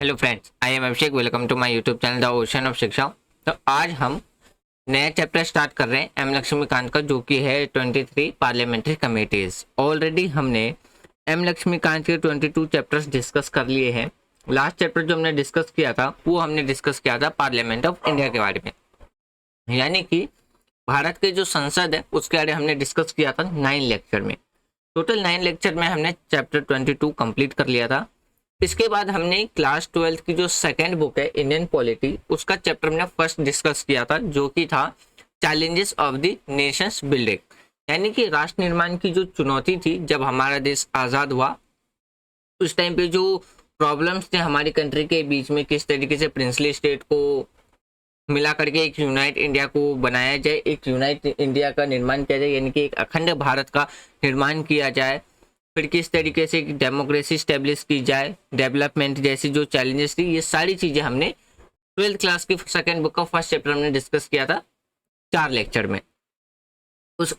Hello friends, I am Abhishek. Welcome to my YouTube channel the ocean of Shiksha. तो आज हम नया चैप्टर स्टार्ट कर रहे हैं एम लक्ष्मीकांत का, जो कि है 23 पार्लियामेंट्री कमेटीज। ऑलरेडी हमने एम लक्ष्मीकांत के 22 चैप्टर्स डिस्कस कर लिए हैं। लास्ट चैप्टर जो हमने डिस्कस किया था वो हमने डिस्कस किया था पार्लियामेंट ऑफ इंडिया के बारे में, यानी कि भारत के जो संसद है उसके बारे में हमने डिस्कस किया था 9 लेक्चर में। टोटल 9 लेक्चर में हमने चैप्टर 22 कंप्लीट कर लिया था। इसके बाद हमने क्लास 12 की जो सेकंड बुक है इंडियन पॉलिटी, उसका चैप्टर हमने फर्स्ट डिस्कस किया था, जो कि था challenges of the Nations building, यानी कि राष्ट्र निर्माण की जो चुनौती थी जब हमारा देश आज़ाद हुआ। उस टाइम पे जो प्रॉब्लम्स थे हमारी कंट्री के बीच में, किस तरीके से प्रिंसली स्टेट को मिला करके एक यूनाइट इंडिया को बनाया जाए, एक यूनाइट इंडिया का निर्माण किया जाए, यानी कि एक अखंड भारत का निर्माण किया जाए। फिर किस तरीके से डेमोक्रेसी स्टेब्लिश की जाए, डेवलपमेंट जैसी जो चैलेंजेस थी, ये सारी चीज़ें हमने 12th क्लास की सेकंड बुक का फर्स्ट चैप्टर हमने डिस्कस किया था 4 लेक्चर में।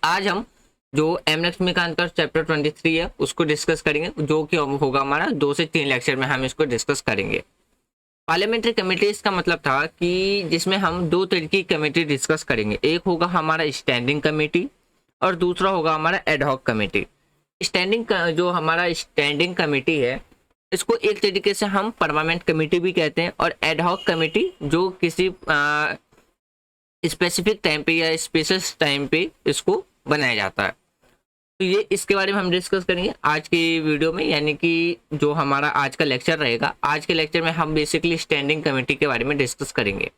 आज हम जो एम लक्ष्मीकांत का चैप्टर 23 है उसको डिस्कस करेंगे, जो कि होगा हमारा 2 से 3 लेक्चर में हम इसको डिस्कस करेंगे। पार्लियामेंट्री कमेटीज का मतलब था कि जिसमें हम 2 तरह की कमेटी डिस्कस करेंगे। एक होगा हमारा स्टैंडिंग कमेटी और दूसरा होगा हमारा एडहॉक कमेटी। जो हमारा स्टैंडिंग कमेटी है, इसको एक तरीके से हम परमानेंट कमेटी भी कहते हैं, और एडहॉक कमेटी जो किसी स्पेसिफिक टाइम पे या स्पेशल टाइम पे इसको बनाया जाता है। तो ये इसके बारे में हम डिस्कस करेंगे आज की वीडियो में, यानी कि जो हमारा आज का लेक्चर रहेगा। आज के लेक्चर में हम बेसिकली स्टैंडिंग कमेटी के बारे में डिस्कस करेंगे।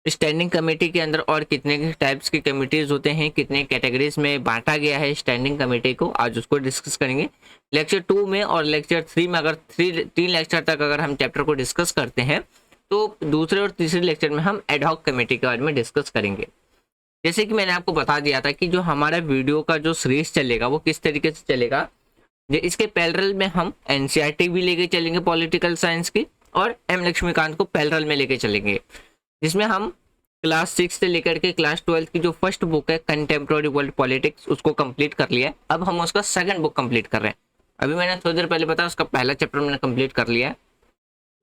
स्टैंडिंग कमेटी के अंदर और कितने टाइप्स की कमेटीज होते हैं, कितने कैटेगरीज में बांटा गया है स्टैंडिंग कमेटी को, आज उसको डिस्कस करेंगे। लेक्चर 2 में और लेक्चर 3 में अगर 3 लेक्चर तक अगर हम चैप्टर को डिस्कस करते हैं, तो दूसरे और तीसरे लेक्चर में हम एडहॉक कमेटी के बारे में डिस्कस करेंगे। जैसे कि मैंने आपको बता दिया था कि जो हमारा वीडियो का जो सीरीज चलेगा वो किस तरीके से चलेगा। इसके पैरेलल में हम एनसीईआरटी भी लेके चलेंगे पॉलिटिकल साइंस की, और एम लक्ष्मीकांत को पैरेलल में लेके चलेंगे, जिसमें हम क्लास 6 से लेकर के क्लास 12 की जो फर्स्ट बुक है कंटेम्प्रोरी वर्ल्ड पॉलिटिक्स, उसको कंप्लीट कर लिया है। अब हम उसका सेकंड बुक कंप्लीट कर रहे हैं। अभी मैंने थोड़ी देर पहले बताया उसका पहला चैप्टर मैंने कंप्लीट कर लिया है।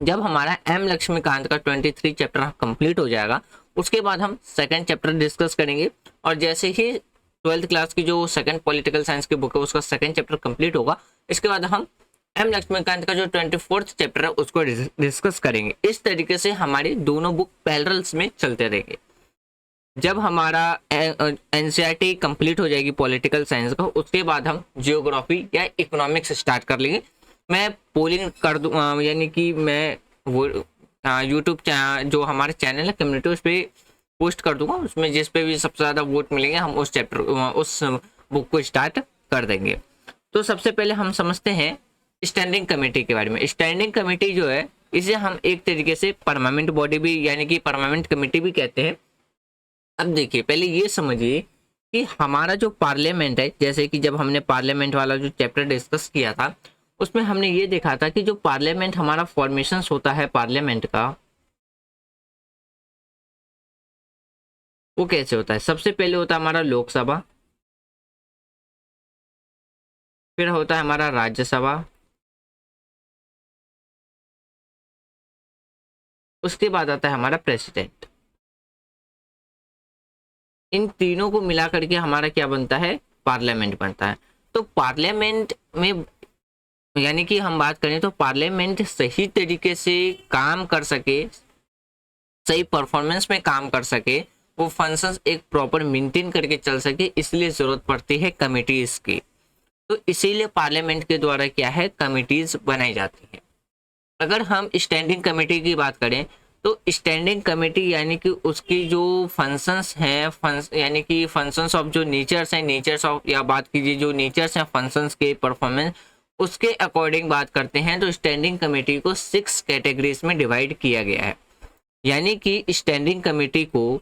जब हमारा एम लक्ष्मीकांत का 23 चैप्टर कंप्लीट हो जाएगा, उसके बाद हम सेकंड चैप्टर डिस्कस करेंगे। और जैसे ही 12th क्लास की जो सेकंड पॉलिटिकल साइंस की बुक है उसका सेकंड चैप्टर कंप्लीट होगा, इसके बाद हम एम लक्ष्मीकांत का जो 24th चैप्टर है उसको डिस्कस करेंगे। इस तरीके से हमारी दोनों बुक पैरेलल्स में चलते रहेंगे। जब हमारा एनसीईआरटी कंप्लीट हो जाएगी पॉलिटिकल साइंस का, उसके बाद हम जियोग्राफी या इकोनॉमिक्स स्टार्ट कर लेंगे। मैं पोलिंग कर दूँ, यानी कि मैं वो यूट्यूब जो हमारे चैनल है कम्युनिटी, उस पर पोस्ट कर दूंगा। उसमें जिस पे भी सबसे ज़्यादा वोट मिलेंगे हम उस चैप्टर उस बुक को स्टार्ट कर देंगे। तो सबसे पहले हम समझते हैं स्टैंडिंग कमेटी के बारे में। स्टैंडिंग कमेटी जो है, इसे हम एक तरीके से परमानेंट बॉडी भी, यानी कि परमानेंट कमेटी भी कहते हैं। अब देखिए, पहले ये समझिए कि हमारा जो पार्लियामेंट है, जैसे कि जब हमने पार्लियामेंट वाला जो चैप्टर डिस्कस किया था, उसमें हमने ये देखा था कि जो पार्लियामेंट हमारा फॉर्मेशन होता है पार्लियामेंट का, वो कैसे होता है। सबसे पहले होता है हमारा लोकसभा, फिर होता है हमारा राज्यसभा, उसके बाद आता है हमारा प्रेसिडेंट। इन तीनों को मिला करके हमारा क्या बनता है, पार्लियामेंट बनता है। तो पार्लियामेंट में, यानी कि हम बात करें तो पार्लियामेंट सही तरीके से काम कर सके, सही परफॉर्मेंस में काम कर सके, वो फंक्शंस एक प्रॉपर मेंटेन करके चल सके, इसलिए जरूरत पड़ती है कमिटीज की। तो इसीलिए पार्लियामेंट के द्वारा क्या है, कमिटीज बनाई जाती है। अगर हम स्टैंडिंग कमेटी की बात करें, तो स्टैंडिंग कमेटी यानी कि उसकी जो फंक्शंस हैं, यानी कि फंक्शंस ऑफ जो नेचर्स हैं, नेचर्स ऑफ, या बात कीजिए जो नेचर्स हैं फंक्शंस के परफॉर्मेंस, उसके अकॉर्डिंग बात करते हैं, तो स्टैंडिंग कमेटी को 6 कैटेगरीज में डिवाइड किया गया है। यानी कि स्टैंडिंग कमेटी को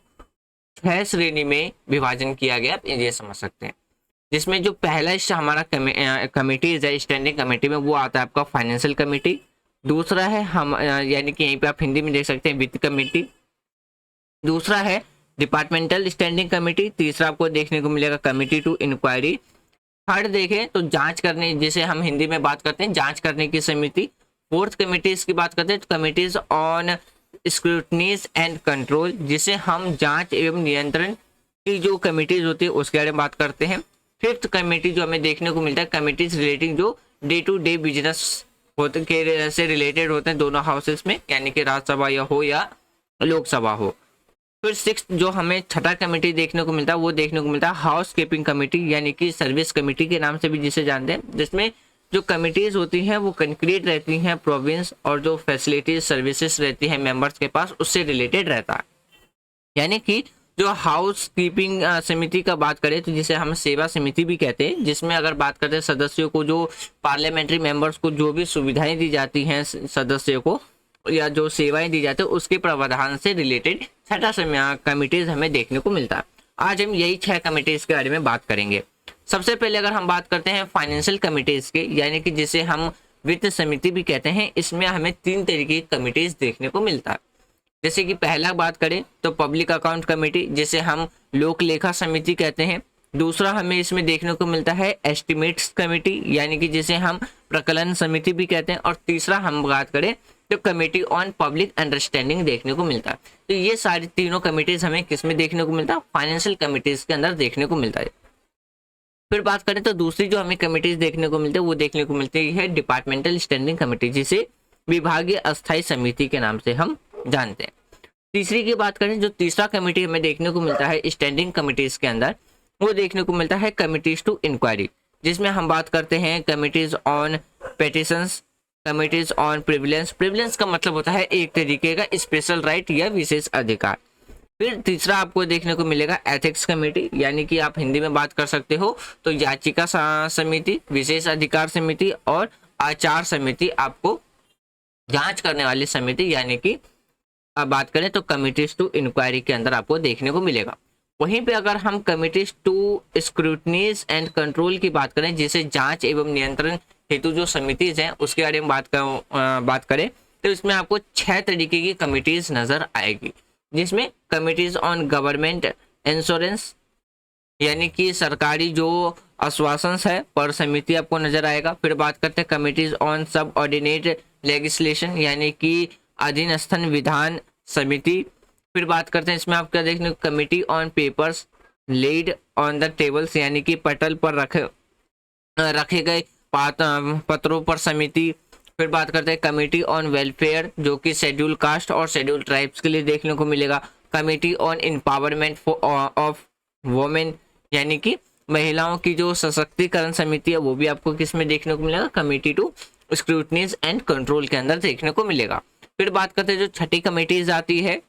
6 श्रेणी में विभाजन किया गया, आप ये समझ सकते हैं। जिसमें जो पहला हमारा कमेटीज है स्टैंडिंग कमेटी में, वो आता है आपका फाइनेंशियल कमेटी। दूसरा है हम, यानी कि यहीं पे आप हिंदी में देख सकते हैं, वित्त कमेटी। दूसरा है डिपार्टमेंटल स्टैंडिंग कमेटी। तीसरा आपको देखने को मिलेगा कमेटी टू इंक्वायरी। थर्ड देखें तो जांच करने, जिसे हम हिंदी में बात करते हैं जांच करने की समिति। फोर्थ कमिटीज की बात करते हैं तो कमिटीज ऑन स्क्रूटनीज एंड कंट्रोल, जिसे हम जांच एवं नियंत्रण की जो कमिटीज होती है उसके बारे में बात करते हैं। फिफ्थ कमेटी जो हमें देखने को मिलता है कमिटीज रिलेटिंग जो डे टू डे बिजनेस होते के से रिलेटेड होते हैं दोनों हाउसेस में, यानी कि राज्यसभा या हो या लोकसभा हो। फिर सिक्स जो हमें छठा कमेटी देखने को मिलता है वो देखने को मिलता है हाउस कीपिंग कमेटी, यानी कि सर्विस कमेटी के नाम से भी जिसे जानते हैं, जिसमें जो कमिटीज होती हैं वो कंक्रीट रहती हैं प्रोविंस और जो फैसिलिटीज सर्विसेज रहती हैं मेंबर्स के पास उससे रिलेटेड रहता है। यानी कि जो हाउस कीपिंग समिति का बात करें तो जिसे हम सेवा समिति भी कहते हैं, जिसमें अगर बात करते हैं सदस्यों को जो पार्लियामेंट्री मेंबर्स को जो भी सुविधाएं दी जाती हैं सदस्यों को या जो सेवाएं दी जाती है उसके प्रावधान से रिलेटेड छठा कमिटीज हमें देखने को मिलता है। आज हम यही 6 कमिटीज के बारे में बात करेंगे। सबसे पहले अगर हम बात करते हैं फाइनेंशियल कमिटीज के, यानी कि जिसे हम वित्त समिति भी कहते हैं, इसमें हमें 3 तरीके की कमिटीज देखने को मिलता है। जैसे कि पहला बात करें तो पब्लिक अकाउंट कमेटी, जिसे हम लोक लेखा समिति कहते हैं। दूसरा हमें इसमें देखने को मिलता है एस्टिमेट्स कमेटी, यानी कि जिसे हम प्रकलन समिति भी कहते हैं। और तीसरा हम बात करें तो कमेटी ऑन पब्लिक अंडरस्टैंडिंग देखने को मिलता है। तो ये सारी तीनों कमिटीज हमें किसमें देखने को मिलता है, फाइनेंशियल कमिटीज के अंदर देखने को मिलता है। फिर बात करें तो दूसरी जो हमें कमिटीज देखने को मिलती है वो देखने को मिलती है डिपार्टमेंटल स्टैंडिंग कमेटी, जिसे विभागीय अस्थायी समिति के नाम से हम जानते हैं। तीसरी की बात करें जो तीसरा कमेटी हमें देखने को मिलता है स्टैंडिंग कमिटीज के अंदर, वो देखने को मिलता है कमिटीज टू इंक्वायरी, जिसमें हम बात करते हैं committees on petitions, committees on prevalence. Prevalence का मतलब होता है एक तरीके का स्पेशल राइट या विशेष अधिकार। फिर तीसरा आपको देखने को मिलेगा एथिक्स कमेटी, यानी कि आप हिंदी में बात कर सकते हो तो याचिका समिति, विशेष अधिकार समिति और आचार समिति, आपको जांच करने वाली समिति, यानी कि अब बात करें तो कमिटीज टू इंक्वायरी के अंदर आपको देखने को मिलेगा। वहीं पे अगर हम कमिटीज टू स्क्रूटनीज एंड कंट्रोल की बात करें, जिसे जांच एवं नियंत्रण हेतु जो समितिज हैं उसके बारे में बात करें तो इसमें आपको 6 तरीके की कमिटीज नजर आएगी, जिसमें कमिटीज ऑन गवर्नमेंट इंश्योरेंस, यानी कि सरकारी जो आश्वासन है पर समिति आपको नजर आएगा। फिर बात करते हैं कमिटीज ऑन सब ऑर्डिनेट लेजिस्लेशन, यानी कि अधीनस्थन विधान समिति। फिर बात करते हैं इसमें आप क्या देखने committee on papers laid on the tables, यानी कि पटल पर रखे गए पत्रों पर समिति। फिर बात करते हैं कमेटी ऑन वेलफेयर, जो कि शेड्यूल कास्ट और शेड्यूल ट्राइब्स के लिए देखने को मिलेगा। Committee on empowerment of women, यानी कि महिलाओं की जो सशक्तिकरण समिति है वो भी आपको किस में देखने को मिलेगा, कमेटी टू स्क्रूटनीज एंड कंट्रोल के अंदर देखने को मिलेगा। फिर बात करते हैं जो छठी कमेटीज आती है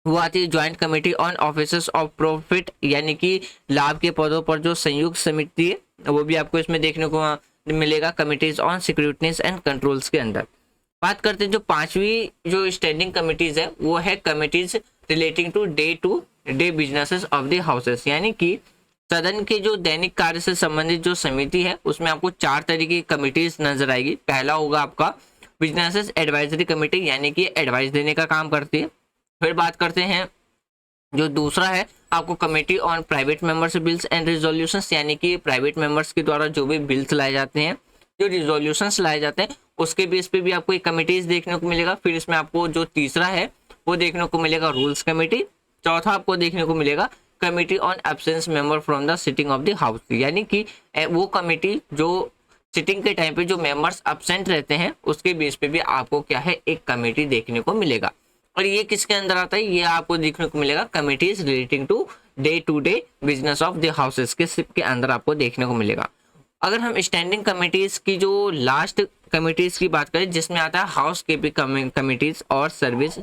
वो आती है joint committee on officers of profit, यानी कि लाभ के पदों पर जो संयुक्त समिति है वो भी आपको इसमें देखने को मिलेगा, committees on securities and controls के अंदर। बात करते हैं जो 5वीं जो स्टैंडिंग कमिटीज है वो है committees relating to the businesses of the houses, यानी कि सदन के जो दैनिक कार्य से संबंधित जो समिति है उसमें आपको 4 तरीके की कमिटीज नजर आएगी। पहला होगा आपका बिजनेसेस एडवाइजरी कमेटी, यानी कि एडवाइस देने का काम करती है। फिर बात करते हैं जो दूसरा है आपको committee on private members bills and resolutions, यानी कि प्राइवेट मेंबर्स के द्वारा जो भी बिल्स लाए जाते हैं, जो रिजोल्यूशंस लाए जाते हैं, उसके बेस पे भी आपको एक कमिटीज देखने को मिलेगा। फिर इसमें आपको जो तीसरा है वो देखने को मिलेगा रूल्स कमेटी। चौथा आपको देखने को मिलेगा committee on absence member from the sitting of the house, यानी कि वो कमेटी जो सिटिंग के टाइम पे जो मेंबर्स एब्सेंट रहते हैं उसके बेस पे भी आपको क्या है एक कमेटी देखने को मिलेगा। और ये किसके अंदर आता है, ये आपको देखने को मिलेगा committees relating to the business of the houses के अंदर आपको देखने को मिलेगा। अगर हम स्टैंडिंग कमिटीज की जो लास्ट कमिटीज की बात करें जिसमें आता है हाउस कीपिंग कमिटीज और सर्विस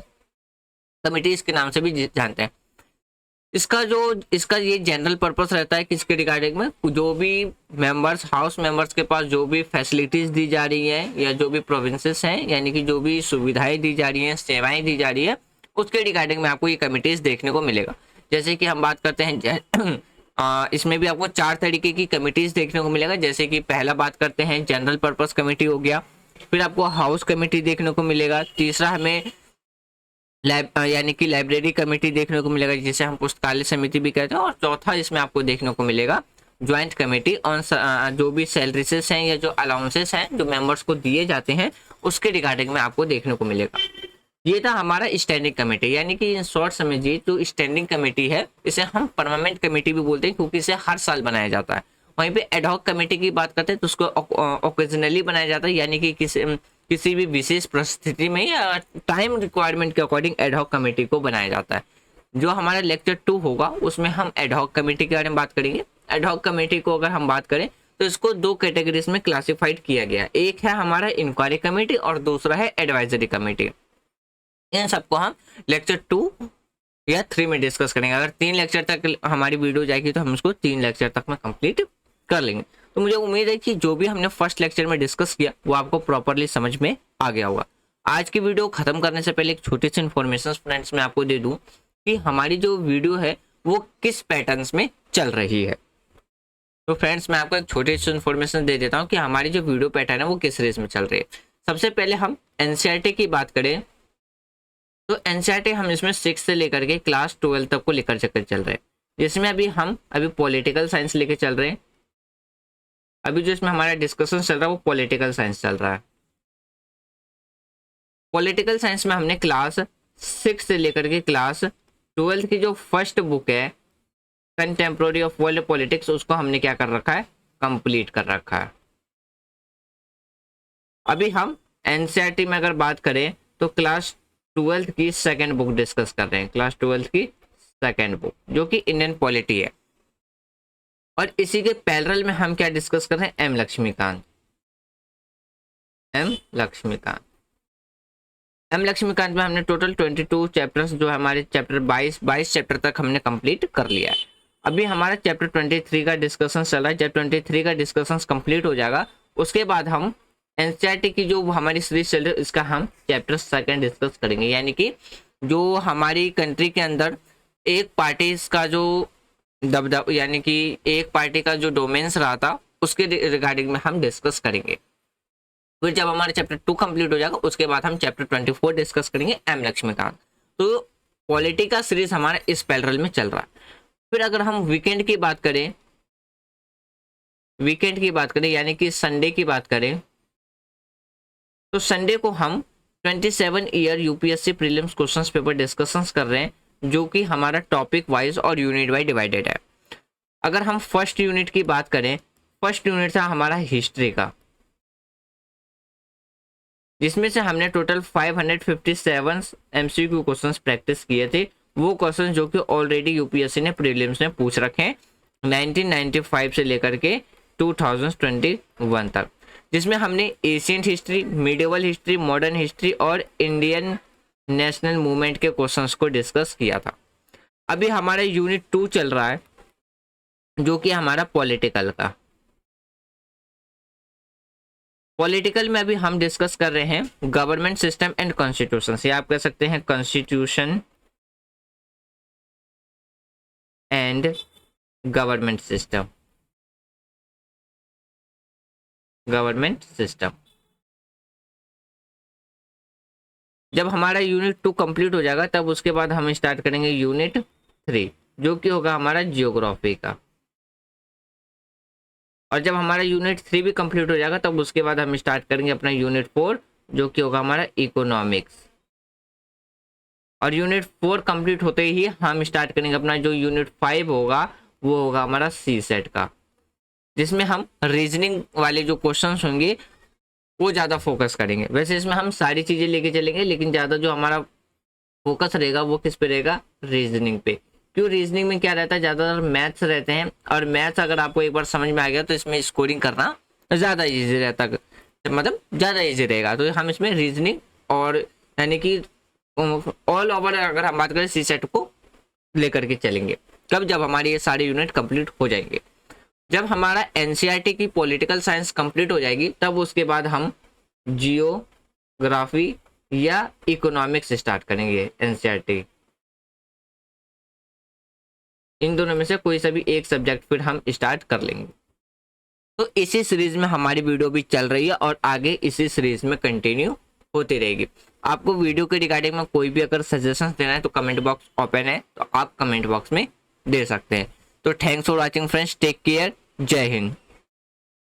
कमिटीज के नाम से भी जानते हैं, इसका ये जनरल पर्पस रहता है किसके रिगार्डिंग में, जो भी मेंबर्स हाउस मेंबर्स के पास जो भी फैसिलिटीज दी जा रही है या जो भी प्रोविंसेस हैं, यानी कि जो भी सुविधाएं दी जा रही हैं, सेवाएं दी जा रही है, उसके रिगार्डिंग में आपको ये कमिटीज देखने को मिलेगा। जैसे कि हम बात करते हैं इसमें भी आपको 4 तरीके की कमिटीज देखने को मिलेगा। जैसे कि पहला बात करते हैं जनरल पर्पस कमेटी हो गया, फिर आपको हाउस कमेटी देखने को मिलेगा, तीसरा हमें यानी कि लाइब्रेरी कमेटी देखने को मिलेगा जिसे हम पुस्तकालय समिति भी कहते हैं, और चौथा इसमें आपको देखने को मिलेगा ज्वाइंट कमेटी ऑन जो भी सैलरीसेस हैं या जो अलाउंसेस हैं जो मेंबर्स को दिए जाते हैं उसके रिगार्डिंग में आपको देखने को मिलेगा। ये था हमारा स्टैंडिंग कमेटी, यानी कि इन शॉर्ट समझिए जो स्टैंडिंग कमेटी है इसे हम परमानेंट कमेटी भी बोलते हैं, क्योंकि इसे हर साल बनाया जाता है। वहीं पे एडहॉक कमेटी की बात करते हैं तो उसको ओकेजनली बनाया जाता है, यानी कि किसी भी विशेष परिस्थिति में या टाइम रिक्वायरमेंट के अकॉर्डिंग एडहॉक कमेटी को बनाया जाता है। जो हमारा लेक्चर 2 होगा उसमें हम एडहॉक कमेटी के बारे में बात करेंगे। एडहॉक कमेटी को अगर हम बात करें तो इसको 2 कैटेगरीज में क्लासिफाइड किया गया, एक है हमारा इंक्वायरी कमेटी और दूसरा है एडवाइजरी कमेटी। इन सबको हम लेक्चर 2 या 3 में डिस्कस करेंगे। अगर 3 लेक्चर तक हमारी वीडियो जाएगी तो हम उसको 3 लेक्चर तक में कंप्लीट कर लेंगे। तो मुझे उम्मीद है कि जो भी हमने फर्स्ट लेक्चर में डिस्कस किया वो आपको प्रॉपरली समझ में आ गया होगा। आज की वीडियो खत्म करने से पहले एक छोटी सी इन्फॉर्मेशन फ्रेंड्स मैं आपको दे दूं कि हमारी जो वीडियो है वो किस पैटर्न्स में चल रही है। तो फ्रेंड्स मैं आपको एक छोटी सी इन्फॉर्मेशन दे देता हूँ कि हमारी जो वीडियो पैटर्न है वो किस रेस में चल रही है। सबसे पहले हम एनसीईआरटी की बात करें तो एनसीईआरटी हम इसमें 6 से लेकर के क्लास 12 तक को लेकर चल रहे हैं, जिसमें अभी पॉलिटिकल साइंस लेके चल रहे हैं। अभी जो इसमें हमारा डिस्कशन चल रहा है वो पॉलिटिकल साइंस चल रहा है। पॉलिटिकल साइंस में हमने क्लास 6 से लेकर के क्लास 12 की जो फर्स्ट बुक है कंटेम्प्रोरी ऑफ वर्ल्ड पॉलिटिक्स, उसको हमने क्या कर रखा है, कंप्लीट कर रखा है। अभी हम एनसीईआरटी में अगर बात करें तो क्लास 12 की सेकंड बुक डिस्कस कर रहे हैं, क्लास 12 की सेकंड बुक जो कि इंडियन पॉलिटी है। और इसी के पैरेलल में हम क्या डिस्कस कर रहे हैं, एम लक्ष्मीकांत। एम लक्ष्मीकांत में हमने टोटल 22 चैप्टर्स जो हमारे चैप्टर 22 चैप्टर तक हमने कंप्लीट कर लिया है। अभी हमारा चैप्टर 23 का डिस्कशन चल रहा है। जब 23 का डिस्कशन कंप्लीट हो जाएगा उसके बाद हम एनसीईआरटी की जो हमारी सीरीज चल रही है इसका हम चैप्टर 2 डिस्कस करेंगे, यानी कि जो हमारी कंट्री के अंदर एक पार्टी का जो दबदबा, यानी कि एक पार्टी का जो डोमेन्स रहा था उसके रिगार्डिंग में हम डिस्कस करेंगे। फिर जब हमारा चैप्टर 2 कंप्लीट हो जाएगा उसके बाद हम चैप्टर 24 डिस्कस करेंगे, एम लक्ष्मीकांत। तो पॉलिटी का सीरीज हमारा इस पैरेलल में चल रहा है। फिर अगर हम वीकेंड की बात करें यानी कि संडे की बात करें तो संडे को हम 27 year UPSC prelims questions paper discussions कर रहे हैं, जो कि हमारा टॉपिक वाइज और यूनिट वाइज डिवाइडेड है। अगर हम फर्स्ट यूनिट की बात करें, फर्स्ट यूनिट था हमारा हिस्ट्री का, जिसमें से हमने टोटल 557 एमसीक्यू क्वेश्चंस प्रैक्टिस किए थे। वो क्वेश्चन जो कि ऑलरेडी यूपीएससी ने प्रीलिम्स में पूछ रखे हैं 1995 से लेकर के 2021 तक, जिसमें हमने ancient history, medieval history, modern history और इंडियन नेशनल मूवमेंट के क्वेश्चंस को डिस्कस किया था। अभी हमारा यूनिट 2 चल रहा है जो कि हमारा पॉलिटिकल का। पॉलिटिकल में अभी हम डिस्कस कर रहे हैं गवर्नमेंट सिस्टम एंड कॉन्स्टिट्यूशन, या आप कह सकते हैं कॉन्स्टिट्यूशन एंड गवर्नमेंट सिस्टम। जब हमारा यूनिट 2 कंप्लीट हो जाएगा तब उसके बाद हम स्टार्ट करेंगे यूनिट 3 जो कि होगा हमारा जियोग्राफी का। और जब हमारा यूनिट 3 भी कंप्लीट हो जाएगा तब उसके बाद हम स्टार्ट करेंगे अपना यूनिट 4 जो कि होगा हमारा इकोनॉमिक्स। और यूनिट 4 कंप्लीट होते ही हम स्टार्ट करेंगे अपना जो यूनिट 5 होगा वो होगा हमारा सी सेट का, जिसमें हम रीजनिंग वाले जो क्वेश्चंस होंगे वो ज़्यादा फोकस करेंगे। वैसे इसमें हम सारी चीज़ें लेके चलेंगे, लेकिन ज़्यादा जो हमारा फोकस रहेगा वो किस पे रहेगा, रीजनिंग पे। क्यों, रीजनिंग में क्या रहता है, ज़्यादातर मैथ्स रहते हैं, और मैथ्स अगर आपको एक बार समझ में आ गया तो इसमें स्कोरिंग करना ज़्यादा ईजी रहता है, मतलब ज़्यादा ईजी रहेगा। तो हम इसमें रीजनिंग और यानी कि ऑल ओवर अगर हम बात करें सी सेट को लेकर के चलेंगे। कब, जब हमारे ये सारे यूनिट कंप्लीट हो जाएंगे। जब हमारा एनसीईआरटी की पॉलिटिकल साइंस कंप्लीट हो जाएगी तब उसके बाद हम जियोग्राफी या इकोनॉमिक्स स्टार्ट करेंगे एनसीईआरटी। इन दोनों में से कोई सा भी एक सब्जेक्ट फिर हम स्टार्ट कर लेंगे। तो इसी सीरीज में हमारी वीडियो भी चल रही है और आगे इसी सीरीज में कंटिन्यू होती रहेगी। आपको वीडियो के रिगार्डिंग में कोई भी अगर सजेशंस देना है तो कमेंट बॉक्स ओपन है, तो आप कमेंट बॉक्स में दे सकते हैं। तो thanks for watching friends, take care, जय हिंद।